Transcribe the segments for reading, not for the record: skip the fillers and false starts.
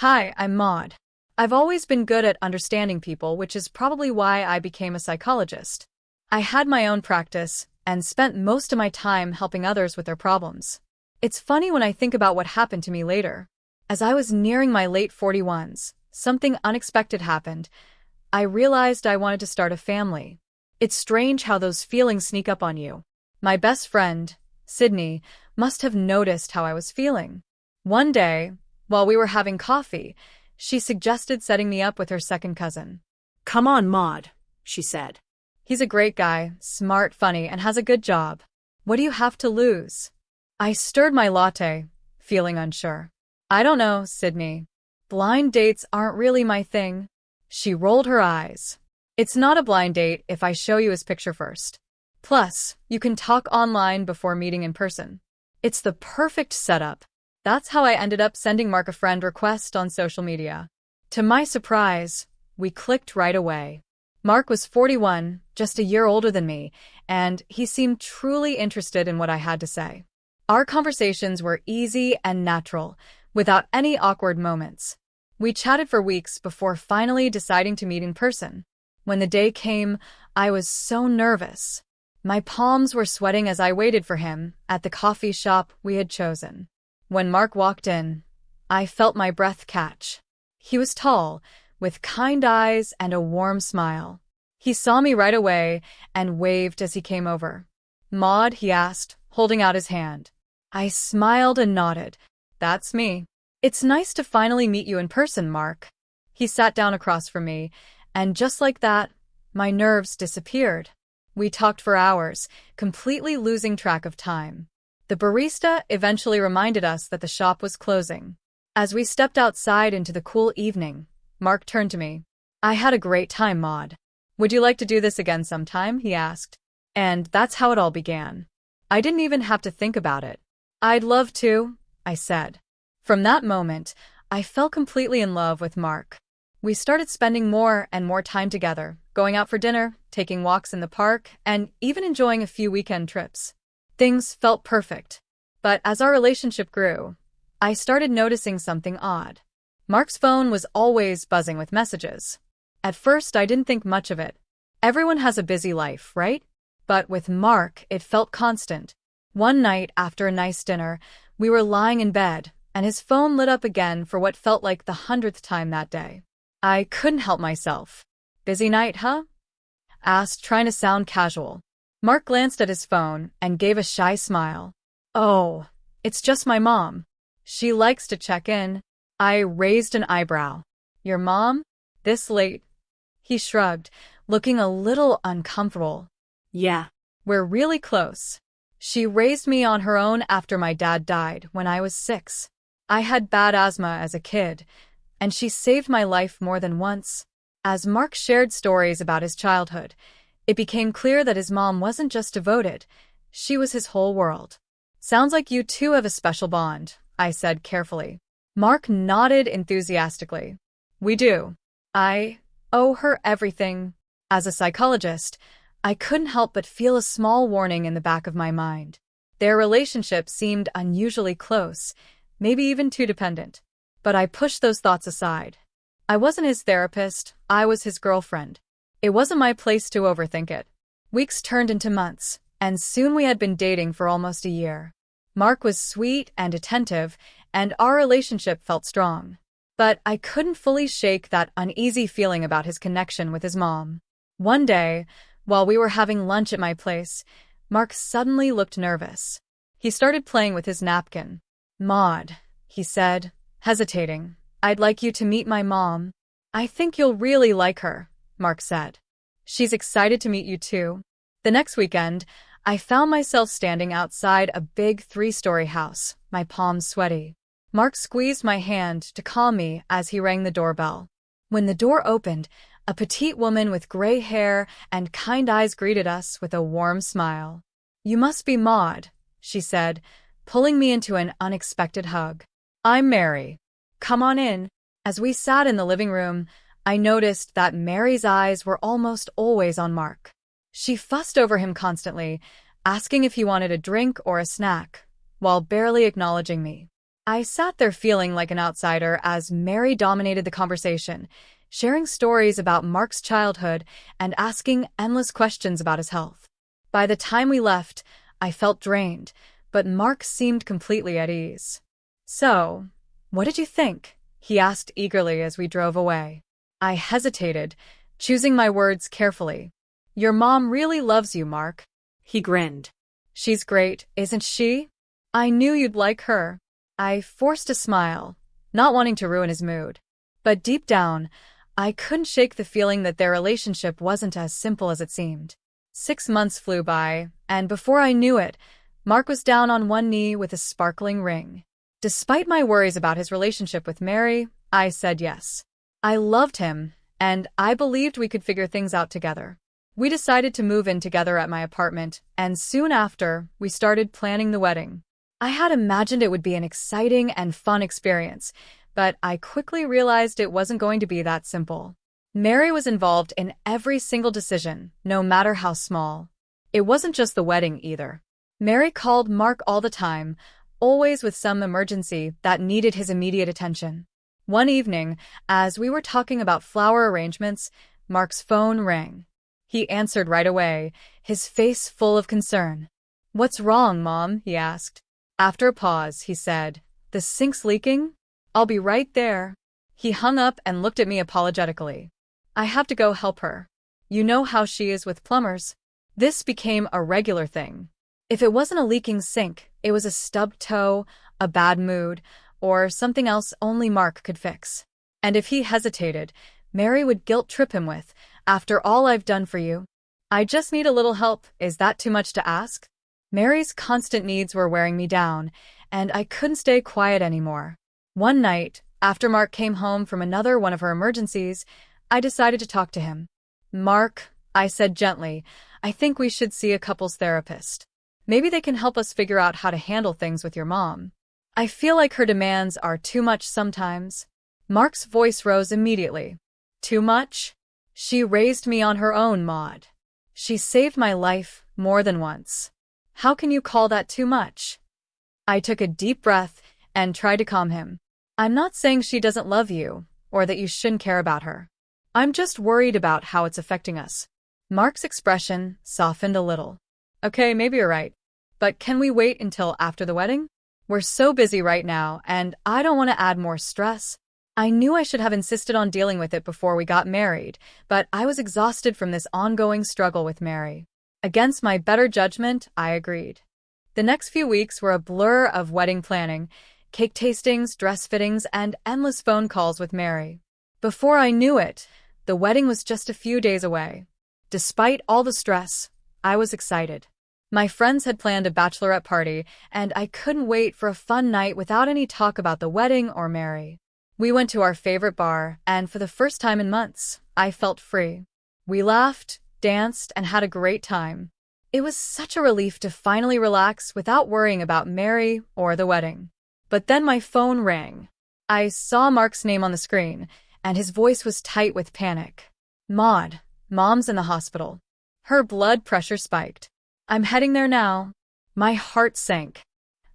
Hi, I'm Maud. I've always been good at understanding people, which is probably why I became a psychologist. I had my own practice and spent most of my time helping others with their problems. It's funny when I think about what happened to me later. As I was nearing my late 41s, something unexpected happened. I realized I wanted to start a family. It's strange how those feelings sneak up on you. My best friend, Sydney, must have noticed how I was feeling. One day, while we were having coffee, she suggested setting me up with her second cousin. "Come on, Maud," she said. He's a great guy, smart, funny, and has a good job. What do you have to lose? I stirred my latte, feeling unsure. I don't know, Sydney. Blind dates aren't really my thing. She rolled her eyes. It's not a blind date if I show you his picture first. Plus, you can talk online before meeting in person. It's the perfect setup. That's how I ended up sending Mark a friend request on social media. To my surprise, we clicked right away. Mark was 41, just a year older than me, and he seemed truly interested in what I had to say. Our conversations were easy and natural, without any awkward moments. We chatted for weeks before finally deciding to meet in person. When the day came, I was so nervous. My palms were sweating as I waited for him at the coffee shop we had chosen. When Mark walked in, I felt my breath catch. He was tall, with kind eyes and a warm smile. He saw me right away and waved as he came over. "Maud?" he asked, holding out his hand. I smiled and nodded. "That's me. It's nice to finally meet you in person, Mark." He sat down across from me, and just like that, my nerves disappeared. We talked for hours, completely losing track of time. The barista eventually reminded us that the shop was closing. As we stepped outside into the cool evening, Mark turned to me. "I had a great time, Maud. Would you like to do this again sometime?" he asked. And that's how it all began. I didn't even have to think about it. "I'd love to," I said. From that moment, I fell completely in love with Mark. We started spending more and more time together, going out for dinner, taking walks in the park, and even enjoying a few weekend trips. Things felt perfect. But as our relationship grew, I started noticing something odd. Mark's phone was always buzzing with messages. At first, I didn't think much of it. Everyone has a busy life, right? But with Mark, it felt constant. One night, after a nice dinner, we were lying in bed, and his phone lit up again for what felt like the 100th time that day. I couldn't help myself. "Busy night, huh?" asked, trying to sound casual. Mark glanced at his phone and gave a shy smile. "Oh, it's just my mom. She likes to check in." I raised an eyebrow. "Your mom? This late?" He shrugged, looking a little uncomfortable. "Yeah, "We're really close. She raised me on her own after my dad died when I was 6. I had bad asthma as a kid, and she saved my life more than once." As Mark shared stories about his childhood, it became clear that his mom wasn't just devoted, she was his whole world. "Sounds like you two have a special bond," I said carefully. Mark nodded enthusiastically. "We do. I owe her everything." As a psychologist, I couldn't help but feel a small warning in the back of my mind. Their relationship seemed unusually close, maybe even too dependent. But I pushed those thoughts aside. I wasn't his therapist, I was his girlfriend. It wasn't my place to overthink it. Weeks turned into months, and soon we had been dating for almost a year. Mark was sweet and attentive, and our relationship felt strong. But I couldn't fully shake that uneasy feeling about his connection with his mom. One day, while we were having lunch at my place, Mark suddenly looked nervous. He started playing with his napkin. "Maud," he said, hesitating, "I'd like you to meet my mom." "I think you'll really like her," Mark said. "She's excited to meet you too." The next weekend, I found myself standing outside a big 3-story house, my palms sweaty. Mark squeezed my hand to calm me as he rang the doorbell. When the door opened, a petite woman with gray hair and kind eyes greeted us with a warm smile. "You must be Maud," she said, pulling me into an unexpected hug. "I'm Mary. Come on in." As we sat in the living room, I noticed that Mary's eyes were almost always on Mark. She fussed over him constantly, asking if he wanted a drink or a snack, while barely acknowledging me. I sat there feeling like an outsider as Mary dominated the conversation, sharing stories about Mark's childhood and asking endless questions about his health. By the time we left, I felt drained, but Mark seemed completely at ease. "So, what did you think?" he asked eagerly as we drove away. I hesitated, choosing my words carefully. "Your mom really loves you, Mark." He grinned. "She's great, isn't she? I knew you'd like her." I forced a smile, not wanting to ruin his mood. But deep down, I couldn't shake the feeling that their relationship wasn't as simple as it seemed. 6 months flew by, and before I knew it, Mark was down on one knee with a sparkling ring. Despite my worries about his relationship with Mary, I said yes. I loved him, and I believed we could figure things out together. We decided to move in together at my apartment, and soon after, we started planning the wedding. I had imagined it would be an exciting and fun experience, but I quickly realized it wasn't going to be that simple. Mary was involved in every single decision, no matter how small. It wasn't just the wedding either. Mary called Mark all the time, always with some emergency that needed his immediate attention. One evening, as we were talking about flower arrangements, Mark's phone rang. He answered right away, his face full of concern. "What's wrong, Mom?" he asked. After a pause, he said, "The sink's leaking? I'll be right there." He hung up and looked at me apologetically. "I have to go help her. You know how she is with plumbers." This became a regular thing. If it wasn't a leaking sink, it was a stubbed toe, a bad mood, or something else only Mark could fix. And if he hesitated, Mary would guilt-trip him with, "After all I've done for you, I just need a little help. Is that too much to ask?" Mary's constant needs were wearing me down, and I couldn't stay quiet anymore. One night, after Mark came home from another one of her emergencies, I decided to talk to him. "Mark," I said gently, "I think we should see a couples therapist. Maybe they can help us figure out how to handle things with your mom. I feel like her demands are too much sometimes." Mark's voice rose immediately. "Too much? She raised me on her own, Maud. She saved my life more than once. How can you call that too much?" I took a deep breath and tried to calm him. "I'm not saying she doesn't love you, or that you shouldn't care about her. I'm just worried about how it's affecting us." Mark's expression softened a little. "Okay, maybe you're right. But can we wait until after the wedding? We're so busy right now, and I don't want to add more stress." I knew I should have insisted on dealing with it before we got married, but I was exhausted from this ongoing struggle with Mary. Against my better judgment, I agreed. The next few weeks were a blur of wedding planning, cake tastings, dress fittings, and endless phone calls with Mary. Before I knew it, the wedding was just a few days away. Despite all the stress, I was excited. My friends had planned a bachelorette party, and I couldn't wait for a fun night without any talk about the wedding or Mary. We went to our favorite bar, and for the first time in months, I felt free. We laughed, danced, and had a great time. It was such a relief to finally relax without worrying about Mary or the wedding. But then my phone rang. I saw Mark's name on the screen, and his voice was tight with panic. "Maud, Mom's in the hospital. Her blood pressure spiked. I'm heading there now." My heart sank.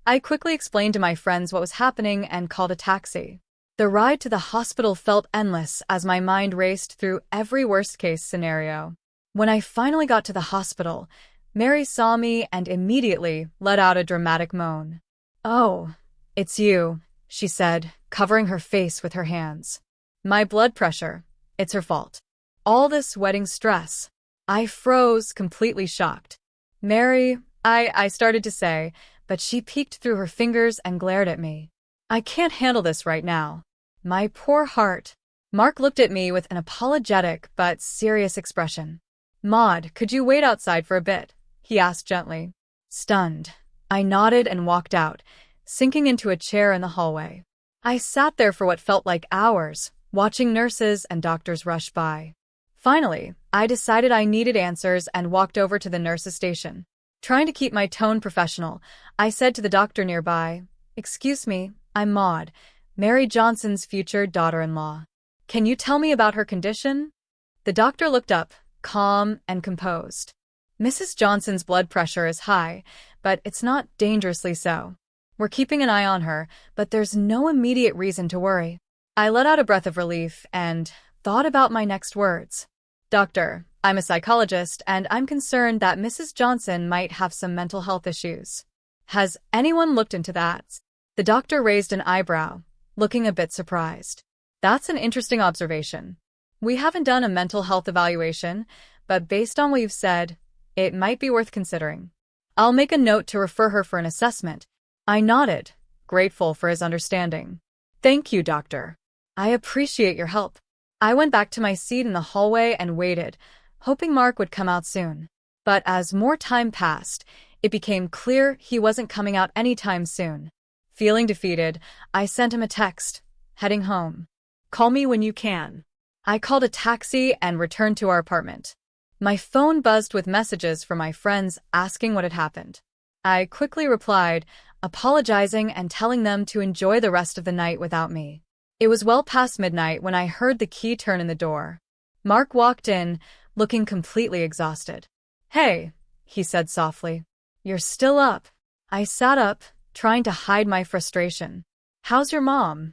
I quickly explained to my friends what was happening and called a taxi. The ride to the hospital felt endless as my mind raced through every worst-case scenario. When I finally got to the hospital, Mary saw me and immediately let out a dramatic moan. "Oh, it's you," she said, covering her face with her hands. "My blood pressure. It's her fault. All this wedding stress." I froze, completely shocked. "Mary," I started to say, but she peeked through her fingers and glared at me. "I can't handle this right now." My poor heart. Mark looked at me with an apologetic but serious expression. "Maud, could you wait outside for a bit?" he asked gently. Stunned, I nodded and walked out, sinking into a chair in the hallway. I sat there for what felt like hours, watching nurses and doctors rush by. Finally, I decided I needed answers and walked over to the nurse's station. Trying to keep my tone professional, I said to the doctor nearby, "Excuse me, I'm Maud, Mary Johnson's future daughter-in-law. Can you tell me about her condition?" The doctor looked up, calm and composed. "Mrs. Johnson's blood pressure is high, but it's not dangerously so. We're keeping an eye on her, but there's no immediate reason to worry. I let out a breath of relief and thought about my next words. Doctor, I'm a psychologist, and I'm concerned that Mrs. Johnson might have some mental health issues. Has anyone looked into that? The doctor raised an eyebrow, looking a bit surprised. That's an interesting observation. We haven't done a mental health evaluation, but based on what you've said, it might be worth considering. I'll make a note to refer her for an assessment. I nodded, grateful for his understanding. Thank you, doctor. I appreciate your help. I went back to my seat in the hallway and waited, hoping Mark would come out soon. But as more time passed, it became clear he wasn't coming out anytime soon. Feeling defeated, I sent him a text, heading home. Call me when you can. I called a taxi and returned to our apartment. My phone buzzed with messages from my friends asking what had happened. I quickly replied, apologizing and telling them to enjoy the rest of the night without me. It was well past midnight when I heard the key turn in the door. Mark walked in, looking completely exhausted. Hey, he said softly. You're still up. I sat up, trying to hide my frustration. How's your mom?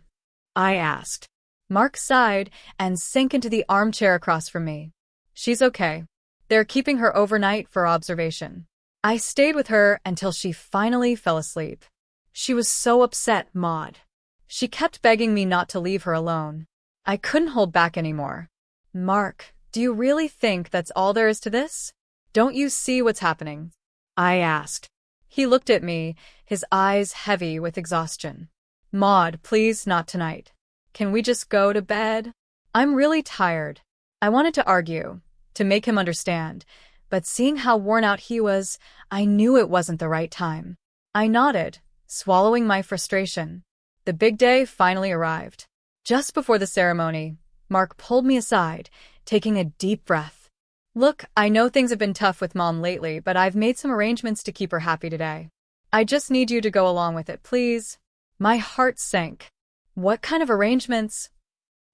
I asked. Mark sighed and sank into the armchair across from me. She's okay. They're keeping her overnight for observation. I stayed with her until she finally fell asleep. She was so upset, Maud. She kept begging me not to leave her alone. I couldn't hold back anymore. Mark, do you really think that's all there is to this? Don't you see what's happening? I asked. He looked at me, his eyes heavy with exhaustion. Maud, please not tonight. Can we just go to bed? I'm really tired. I wanted to argue, to make him understand, but seeing how worn out he was, I knew it wasn't the right time. I nodded, swallowing my frustration. The big day finally arrived. Just before the ceremony, Mark pulled me aside, taking a deep breath. Look, I know things have been tough with Mom lately, but I've made some arrangements to keep her happy today. I just need you to go along with it, please. My heart sank. What kind of arrangements?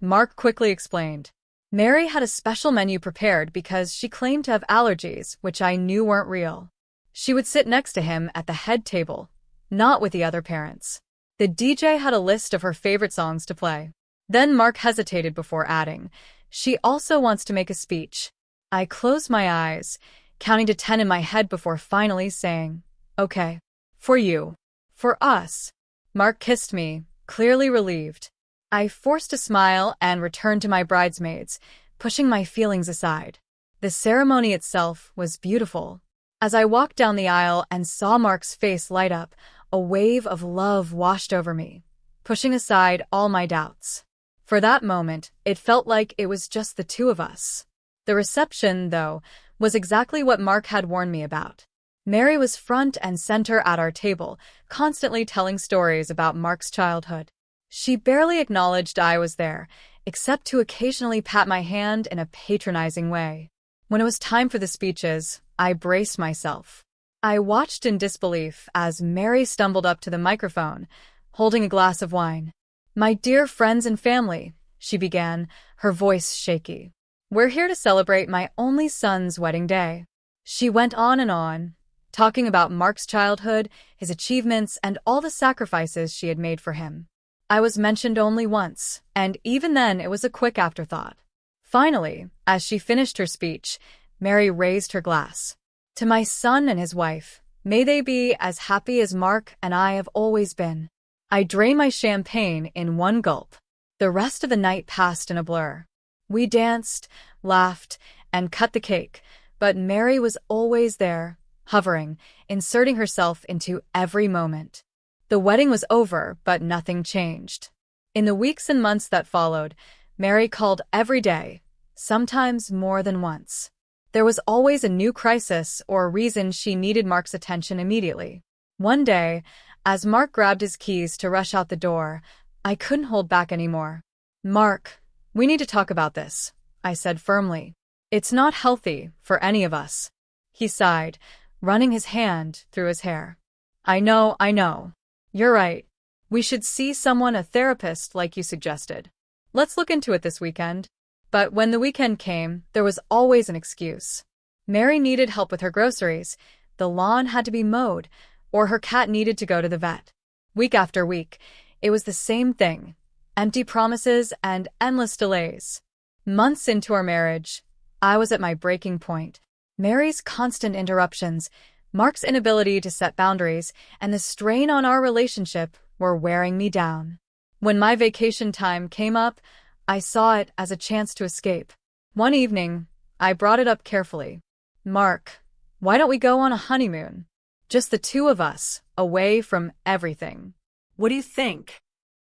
Mark quickly explained. Mary had a special menu prepared because she claimed to have allergies, which I knew weren't real. She would sit next to him at the head table, not with the other parents. The DJ had a list of her favorite songs to play. Then Mark hesitated before adding, she also wants to make a speech. I closed my eyes, counting to 10 in my head before finally saying, okay. For you. For us. Mark kissed me, clearly relieved. I forced a smile and returned to my bridesmaids, pushing my feelings aside. The ceremony itself was beautiful. As I walked down the aisle and saw Mark's face light up, a wave of love washed over me, pushing aside all my doubts. For that moment, it felt like it was just the two of us. The reception, though, was exactly what Mark had warned me about. Mary was front and center at our table, constantly telling stories about Mark's childhood. She barely acknowledged I was there, except to occasionally pat my hand in a patronizing way. When it was time for the speeches, I braced myself. I watched in disbelief as Mary stumbled up to the microphone, holding a glass of wine. My dear friends and family, she began, her voice shaky. We're here to celebrate my only son's wedding day. She went on, talking about Mark's childhood, his achievements, and all the sacrifices she had made for him. I was mentioned only once, and even then it was a quick afterthought. Finally, as she finished her speech, Mary raised her glass. To my son and his wife, may they be as happy as Mark and I have always been. I drained my champagne in one gulp. The rest of the night passed in a blur. We danced, laughed, and cut the cake, but Mary was always there, hovering, inserting herself into every moment. The wedding was over, but nothing changed. In the weeks and months that followed, Mary called every day, sometimes more than once. There was always a new crisis or a reason she needed Mark's attention immediately. One day, as Mark grabbed his keys to rush out the door, I couldn't hold back anymore. Mark, we need to talk about this, I said firmly. It's not healthy for any of us. He sighed, running his hand through his hair. I know. You're right. We should see someone, a therapist like you suggested. Let's look into it this weekend. But when the weekend came, there was always an excuse. Mary needed help with her groceries, the lawn had to be mowed, or her cat needed to go to the vet. Week after week, it was the same thing. Empty promises and endless delays. Months into our marriage, I was at my breaking point. Mary's constant interruptions, Mark's inability to set boundaries, and the strain on our relationship were wearing me down. When my vacation time came up, I saw it as a chance to escape. One evening, I brought it up carefully. Mark, why don't we go on a honeymoon? Just the two of us, away from everything. What do you think?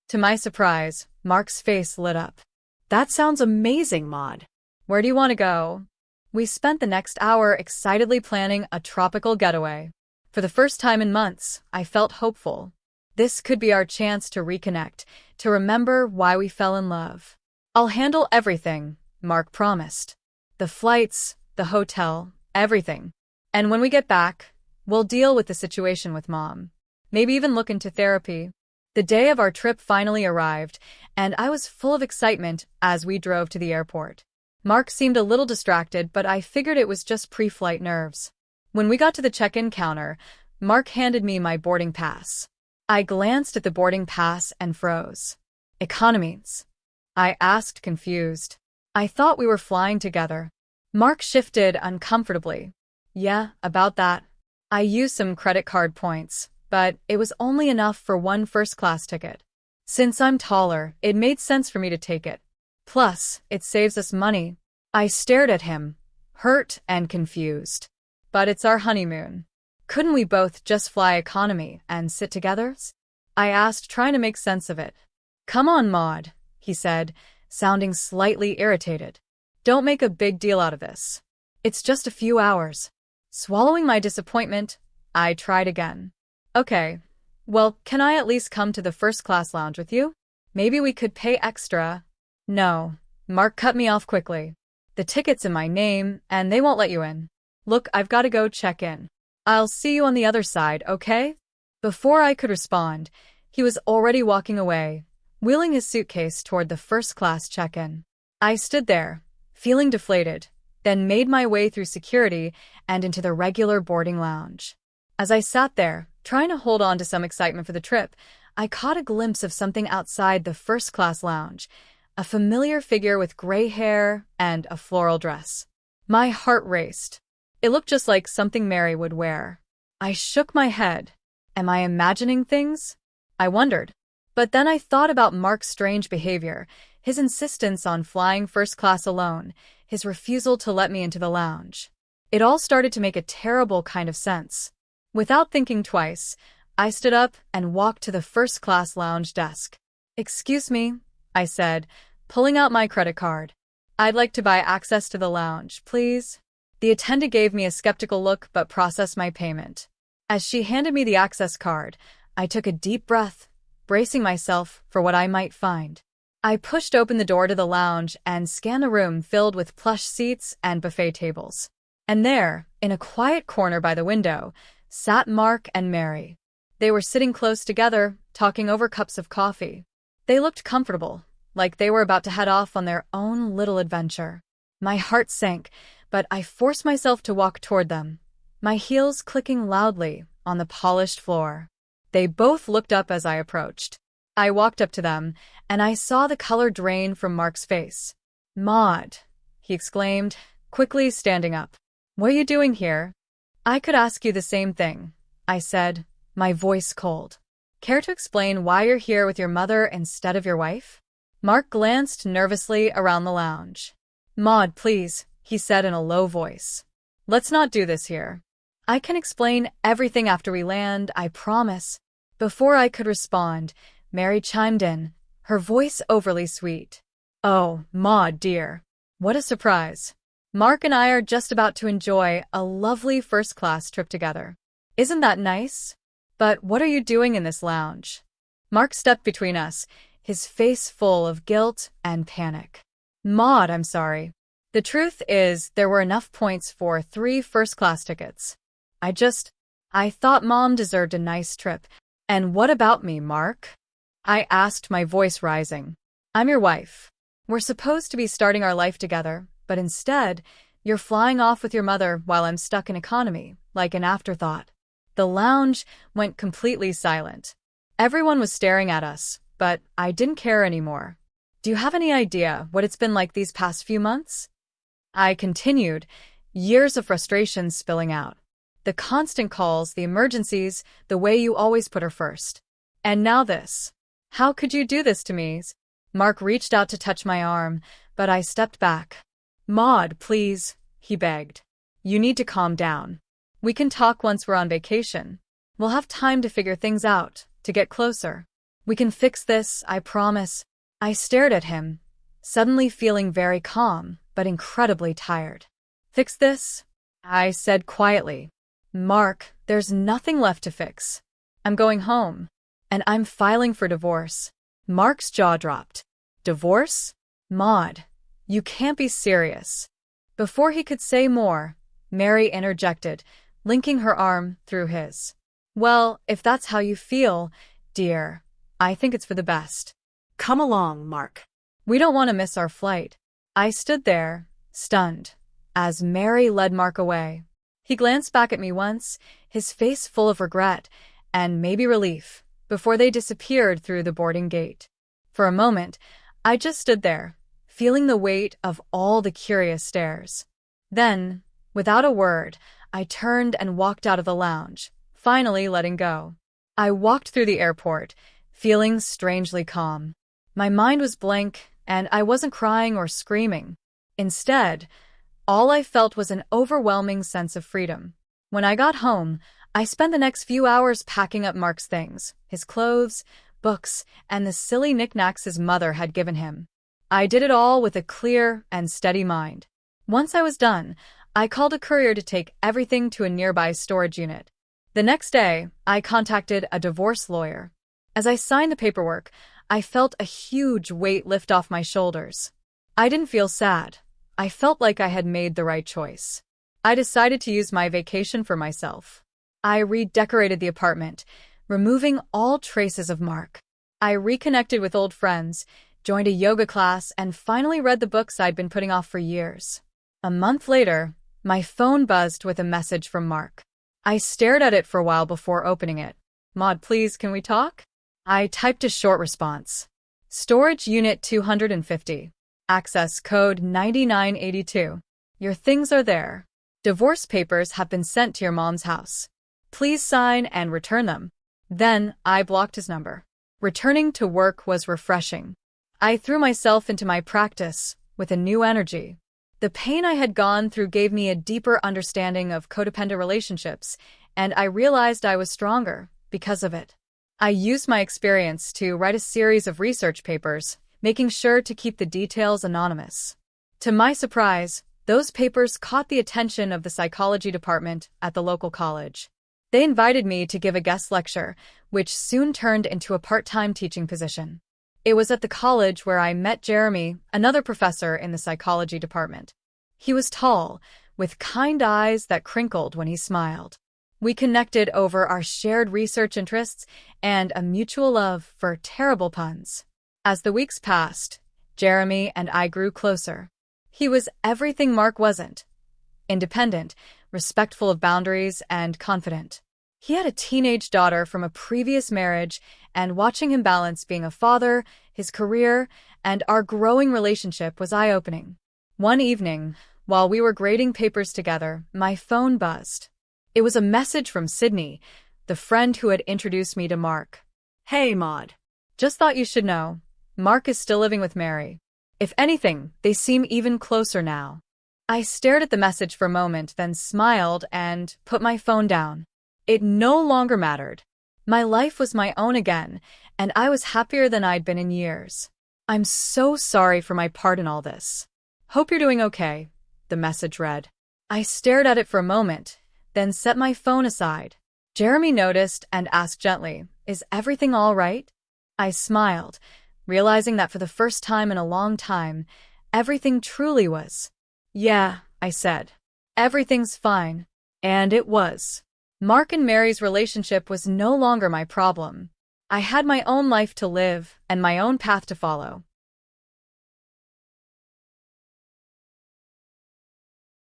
To my surprise, Mark's face lit up. That sounds amazing, Maud. Where do you want to go? We spent the next hour excitedly planning a tropical getaway. For the first time in months, I felt hopeful. This could be our chance to reconnect, to remember why we fell in love. I'll handle everything, Mark promised. The flights, the hotel, everything. And when we get back, we'll deal with the situation with Mom. Maybe even look into therapy. The day of our trip finally arrived, and I was full of excitement as we drove to the airport. Mark seemed a little distracted, but I figured it was just pre-flight nerves. When we got to the check-in counter, Mark handed me my boarding pass. I glanced at the boarding pass and froze. Economies? I asked, confused. I thought we were flying together. Mark shifted uncomfortably. Yeah, about that. I used some credit card points, but it was only enough for one first-class ticket. Since I'm taller, it made sense for me to take it. Plus, it saves us money. I stared at him, hurt and confused. But it's our honeymoon. Couldn't we both just fly economy and sit together? I asked, trying to make sense of it. Come on, Maud, he said, sounding slightly irritated. Don't make a big deal out of this. It's just a few hours. Swallowing my disappointment, I tried again. Okay, well, can I at least come to the first-class lounge with you? Maybe we could pay extra. No, Mark cut me off quickly. The ticket's in my name, and they won't let you in. Look, I've got to go check in. I'll see you on the other side, okay? Before I could respond, he was already walking away, wheeling his suitcase toward the first-class check-in. I stood there, feeling deflated, then made my way through security and into the regular boarding lounge. As I sat there, trying to hold on to some excitement for the trip, I caught a glimpse of something outside the first-class lounge, a familiar figure with gray hair and a floral dress. My heart raced. It looked just like something Mary would wear. I shook my head. Am I imagining things? I wondered. But then I thought about Mark's strange behavior, his insistence on flying first class alone, his refusal to let me into the lounge. It all started to make a terrible kind of sense. Without thinking twice, I stood up and walked to the first-class lounge desk. Excuse me, I said, pulling out my credit card. I'd like to buy access to the lounge, please. The attendant gave me a skeptical look but processed my payment. As she handed me the access card, I took a deep breath, bracing myself for what I might find. I pushed open the door to the lounge and scanned a room filled with plush seats and buffet tables. And there, in a quiet corner by the window, sat Mark and Mary. They were sitting close together, talking over cups of coffee. They looked comfortable, like they were about to head off on their own little adventure. My heart sank, but I forced myself to walk toward them, my heels clicking loudly on the polished floor. They both looked up as I approached. I walked up to them, and I saw the color drain from Mark's face. Maud, he exclaimed, quickly standing up. What are you doing here? I could ask you the same thing, I said, my voice cold. Care to explain why you're here with your mother instead of your wife? Mark glanced nervously around the lounge. Maud, please, he said in a low voice. Let's not do this here. I can explain everything after we land, I promise. Before I could respond, Mary chimed in, her voice overly sweet. Oh, Maud, dear. What a surprise. Mark and I are just about to enjoy a lovely first-class trip together. Isn't that nice? But what are you doing in this lounge? Mark stepped between us, his face full of guilt and panic. Maud, I'm sorry. The truth is, there were enough points for 3 first-class tickets. I thought Mom deserved a nice trip. And what about me, Mark? I asked, my voice rising. I'm your wife. We're supposed to be starting our life together, but instead, you're flying off with your mother while I'm stuck in economy, like an afterthought. The lounge went completely silent. Everyone was staring at us, but I didn't care anymore. Do you have any idea what it's been like these past few months? I continued, years of frustration spilling out. The constant calls, the emergencies, the way you always put her first. And now this. How could you do this to me? Mark reached out to touch my arm, but I stepped back. Maud, please, he begged. You need to calm down. We can talk once we're on vacation. We'll have time to figure things out, to get closer. We can fix this, I promise. I stared at him, suddenly feeling very calm, but incredibly tired. Fix this? I said quietly. Mark, there's nothing left to fix. I'm going home, and I'm filing for divorce. Mark's jaw dropped. Divorce? Maud, you can't be serious. Before he could say more, Mary interjected, linking her arm through his. Well, if that's how you feel, dear, I think it's for the best. Come along, Mark. We don't want to miss our flight. I stood there, stunned, as Mary led Mark away. He glanced back at me once, his face full of regret and maybe relief, before they disappeared through the boarding gate. For a moment, I just stood there, feeling the weight of all the curious stares. Then, without a word, I turned and walked out of the lounge, finally letting go. I walked through the airport, feeling strangely calm. My mind was blank, and I wasn't crying or screaming. Instead, all I felt was an overwhelming sense of freedom. When I got home, I spent the next few hours packing up Mark's things, his clothes, books, and the silly knickknacks his mother had given him. I did it all with a clear and steady mind. Once I was done, I called a courier to take everything to a nearby storage unit. The next day, I contacted a divorce lawyer. As I signed the paperwork, I felt a huge weight lift off my shoulders. I didn't feel sad. I felt like I had made the right choice. I decided to use my vacation for myself. I redecorated the apartment, removing all traces of Mark. I reconnected with old friends, joined a yoga class, and finally read the books I'd been putting off for years. A month later, my phone buzzed with a message from Mark. I stared at it for a while before opening it. Maud, please, can we talk? I typed a short response. Storage Unit 250. Access code 9982. Your things are there. Divorce papers have been sent to your mom's house. Please sign and return them. Then, I blocked his number. Returning to work was refreshing. I threw myself into my practice with a new energy. The pain I had gone through gave me a deeper understanding of codependent relationships, and I realized I was stronger because of it. I used my experience to write a series of research papers, making sure to keep the details anonymous. To my surprise, those papers caught the attention of the psychology department at the local college. They invited me to give a guest lecture, which soon turned into a part-time teaching position. It was at the college where I met Jeremy, another professor in the psychology department. He was tall, with kind eyes that crinkled when he smiled. We connected over our shared research interests and a mutual love for terrible puns. As the weeks passed, Jeremy and I grew closer. He was everything Mark wasn't. Independent, respectful of boundaries, and confident. He had a teenage daughter from a previous marriage, and watching him balance being a father, his career, and our growing relationship was eye-opening. One evening, while we were grading papers together, my phone buzzed. It was a message from Sydney, the friend who had introduced me to Mark. Hey, Maud. Just thought you should know. Mark is still living with Mary. If anything, they seem even closer now. I stared at the message for a moment, then smiled and put my phone down. It no longer mattered. My life was my own again, and I was happier than I'd been in years. I'm so sorry for my part in all this. Hope you're doing okay, the message read. I stared at it for a moment, then set my phone aside. Jeremy noticed and asked gently, "Is everything all right?" I smiled, realizing that for the first time in a long time, everything truly was. "Yeah," I said. "Everything's fine." And it was. Mark and Mary's relationship was no longer my problem. I had my own life to live and my own path to follow.